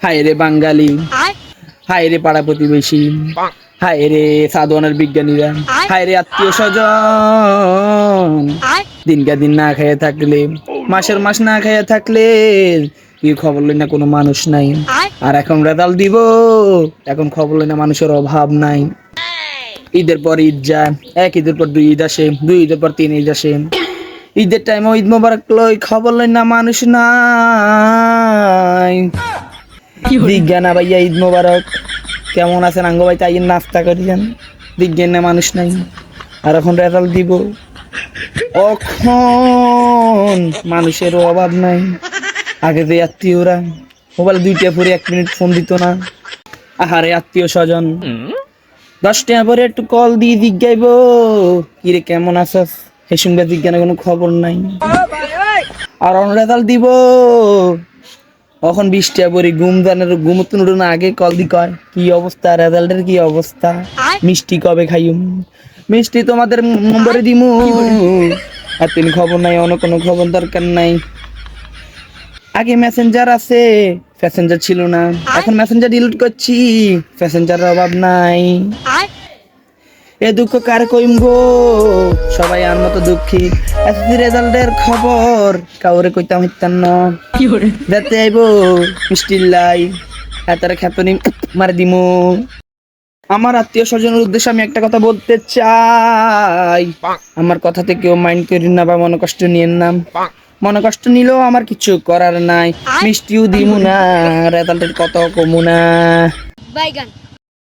হায় রে বাঙালি, হায় রে পাড়া প্রতিবেশী, হায় রে সাধনার বিজ্ঞানীরা, হায় রে আত্মীয় স্বজন। দিনকা দিন না খেয়ে থাকলে, মাসের মাস না খেয়ে থাকলে কি খবর লই না কোনো মানুষ নাই। আর এখন রেজাল্ট দিব, এখন খবর লই না মানুষের অভাব নাই। ঈদের পর ঈদ যায়, এক ঈদের পর দুই ঈদ আসে, দুই ঈদের পর তিন ঈদ আসে। ঈদের টাইমে ঈদ মোবারক লই খবর লই না মানুষ নাই। বিজ্ঞানা ভাইয়া ঈদ মোবারক, কেমন আছেন আঙ্গ ভাই? তাই নাস্তা করিছেন, বিজ্ঞান না মানুষ নাই। আর এখন রেজাল্ট দিব, এখন মানুষের অভাব নাই। আগে যে আত্মীয়রা মোবাইল দুইটা পরে 1 মিনিট ফোন দিত না। আহারে আত্মীয় স্বজন 10 টাকা পরে একটু কল দিয়ে জিজ্ঞাইব কিরে কেমন আছস, হে সঙ্গে জিজ্ঞানের কোনো খবর নাই। আর অন রেজাল্ট দিব, এখন 20 টাকা পরে ঘুমতুন উঠুন আগে কল দি কয় কি অবস্থা, রেজাল্টের কি অবস্থা, মিষ্টি কবে খাইম, মিষ্টি তোমাদের নম্বরে দিমু। আর তিনি খবর নাই, অন্য কোনো খবর দরকার নাই। আগে মেসেঞ্জার আছে, প্যাসেঞ্জার ছিল না, এখন মেসেঞ্জার ডিলিট করছি, প্যাসেঞ্জারের অভাব নাই। এ দুঃখ কার কইম গো, সবাই আর মতো দুঃখী। এসএসসি রেজাল্টের খবর কাউরে কইতাম হইতাম না। যাতে আইব মিষ্টির লাই, তার খ্যাতনি মার দিমু। আমার আত্মীয় স্বজনের উদ্দেশ্যে আমি একটা কথা বলতে চাই, আমার কথাতে কেউ মাইন্ড করেন না বা মনে কষ্ট নিয়েন না। মনে কষ্ট নিলেও আমার কিছু করার নাই, মিষ্টিও দিমু না, রেজাল্টের কত কমু না।